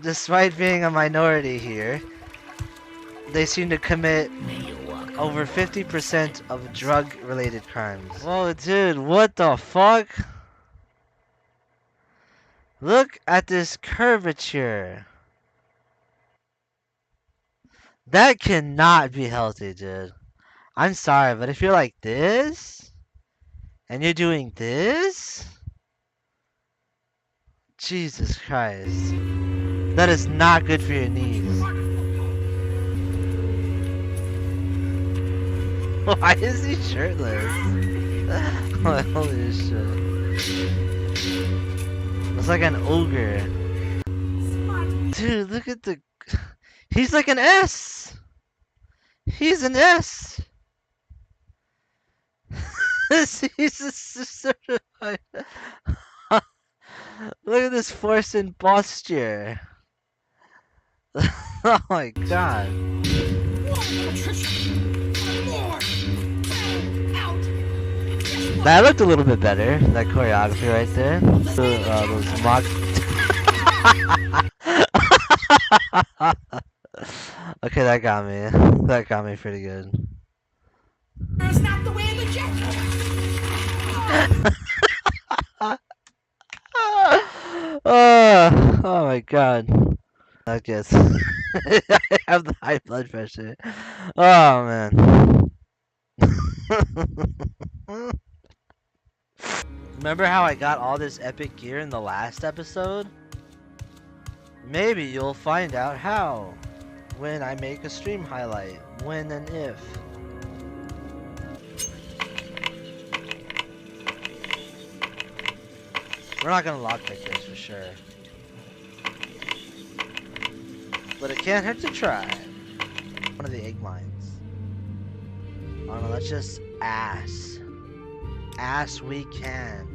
Despite being a minority here, they seem to commit over 50% of drug-related crimes. Whoa, dude, what the fuck? Look at this curvature. That cannot be healthy, dude. I'm sorry, but if you're like this, and you're doing this, Jesus Christ. That is not good for your knees. Why is he shirtless? Holy shit. Looks like an ogre. Dude, look at the... He's like an S! He's an S! He's a certified... Look at this forced posture. Oh my god. That looked a little bit better, that choreography right there. Those mock... Okay, that got me. That got me pretty good. That's not the way the jet. Oh my god. I guess. I have the high blood pressure. Oh man. Remember how I got all this epic gear in the last episode? Maybe you'll find out how when I make a stream highlight. When and if. We're not gonna lockpick this for sure. But it can't hurt to try. One of the egg mines. Oh no, let's just ass. Ass we can.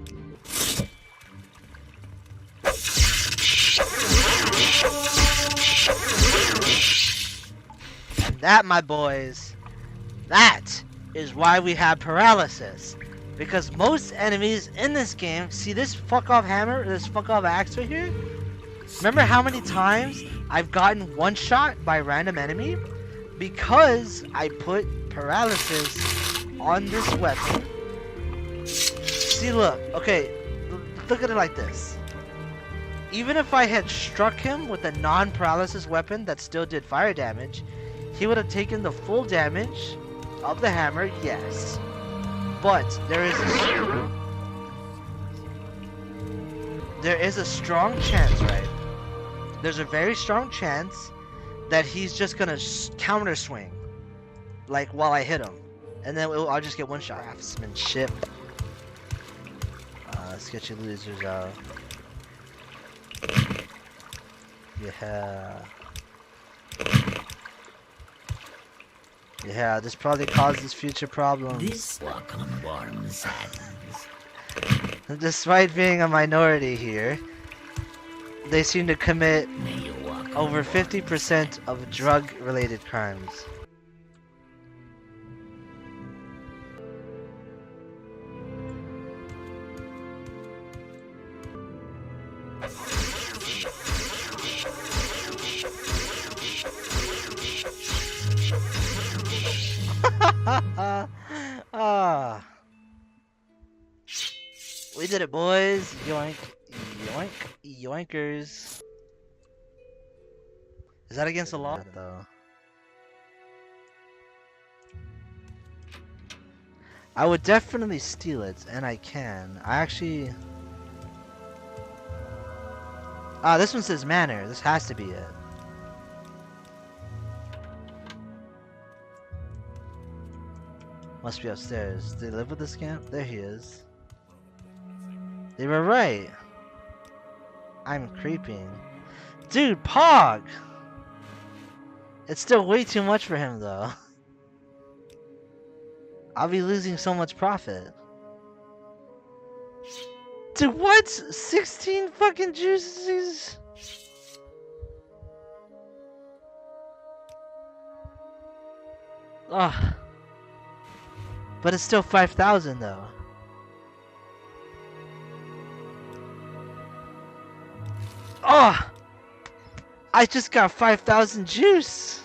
And that, my boys, that is why we have paralysis. Because most enemies in this game, see this fuck off hammer, this fuck off axe right here? Remember how many times I've gotten one shot by a random enemy? Because I put paralysis on this weapon. See, look, okay, look at it like this. Even if I had struck him with a non-paralysis weapon that still did fire damage, he would have taken the full damage of the hammer, yes. But there is a strong chance, right? There's a very strong chance that he's just gonna counter swing, like while I hit him, and then I'll just get one shot. Craftsmanship. Let's get you losers out. Yeah. Yeah, this probably causes future problems. This walk on warm sands. Despite being a minority here, they seem to commit over 50% of drug-related crimes. Ah, we did it, boys! Yoink, yoink, yoinkers! Is that against the law, though? I would definitely steal it, and I can. I actually. Ah, this one says manor. This has to be it. Must be upstairs. Do they live with this scamp? There he is. They were right. I'm creeping. Dude, Pog! It's still way too much for him, though. I'll be losing so much profit. Dude, what? 16 fucking juices? Ugh. But it's still 5,000 though. Oh! I just got 5,000 juice.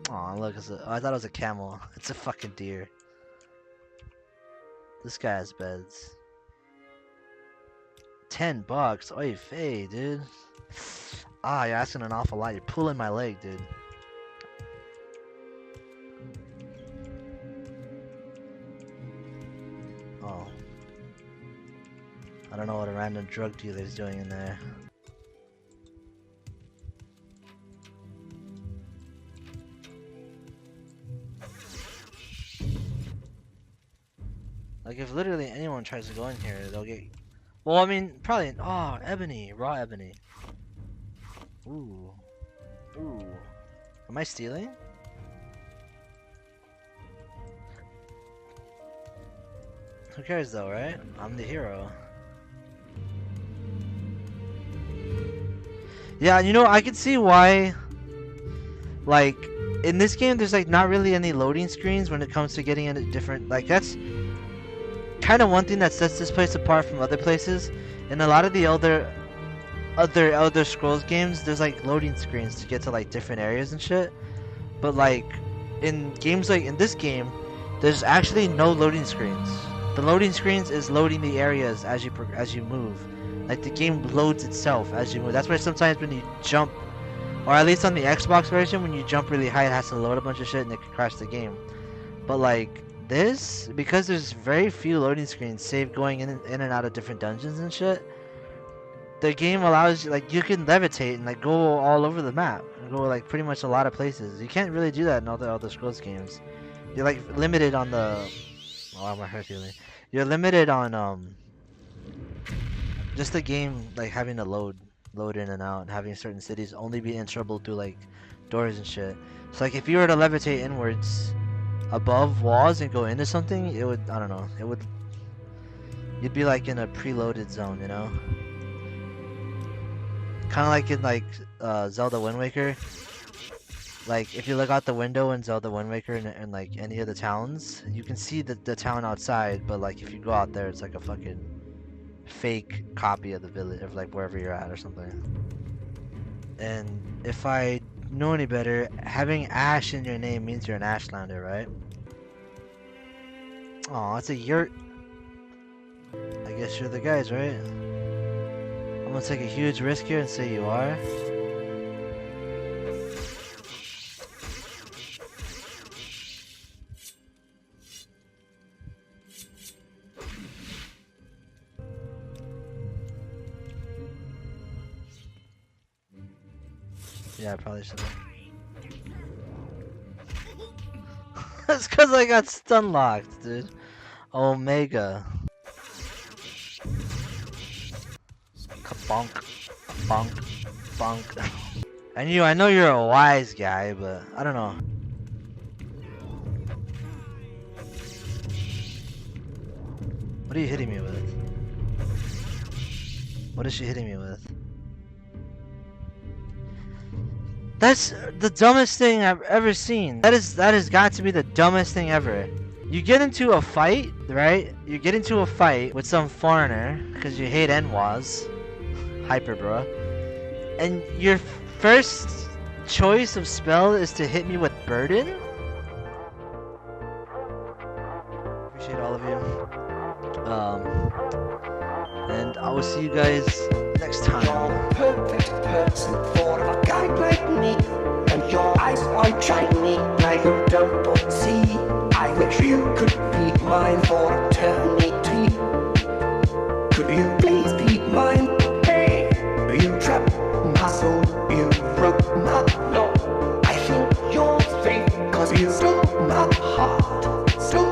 Aw, look, I thought it was a camel. It's a fucking deer. This guy has beds. $10. Oy vey, dude. Ah, you're asking an awful lot. You're pulling my leg, dude. Oh. I don't know what a random drug dealer's doing in there. Like, if literally anyone tries to go in here, they'll get... Well, I mean, probably... Oh, ebony. Raw ebony. Ooh. Ooh. Am I stealing? Who cares though, right? I'm the hero. Yeah, you know, I can see why... Like, in this game, there's like not really any loading screens when it comes to getting into different... Like, that's... kind of one thing that sets this place apart from other places. In a lot of the other Elder Scrolls games, there's like loading screens to get to like different areas and shit. But like in games like in this game, there's actually no loading screens. The loading screens is loading the areas as you move. Like the game loads itself as you move. That's why sometimes when you jump, or at least on the Xbox version, when you jump really high, it has to load a bunch of shit and it can crash the game. But like this, because there's very few loading screens save going in and out of different dungeons and shit, the game allows you, like, you can levitate and like go all over the map and go like pretty much a lot of places. You can't really do that in other Elder Scrolls games. You're like limited on the... Oh, my heart feeling. You're limited on just the game like having to load in and out, and having certain cities only be enterable through like doors and shit. So like if you were to levitate inwards above walls and go into something, it would, I don't know, it would, you'd be like in a preloaded zone, you know? Kind of like in like Zelda Wind Waker. Like if you look out the window in Zelda Wind Waker and like any of the towns, you can see the town outside, but like if you go out there, it's like a fucking fake copy of the village, of like wherever you're at or something. And if I know any better, having Ash in your name means you're an Ashlander, right? Oh, it's a yurt. I guess you're the guys, right? I'm gonna take a huge risk here and say you are. Yeah, I probably should have. That's because I got stun locked, dude. Omega. Kabonk. Bonk. Bonk. I know you're a wise guy, but I don't know. What are you hitting me with? What is she hitting me with? That's the dumbest thing I've ever seen. That has got to be the dumbest thing ever. You get into a fight, right? You get into a fight with some foreigner because you hate NWAs. Hyper, bro. And your first choice of spell is to hit me with Burden? Appreciate all of you. And I will see you guys next time. You're a perfect person for a guy like me, and your eyes are shiny like a dump sea. I wish you could be mine for eternity. Could you please be mine? Hey, you trapped my soul, you broke my law. I think you're fake, cause you stole my heart. Stole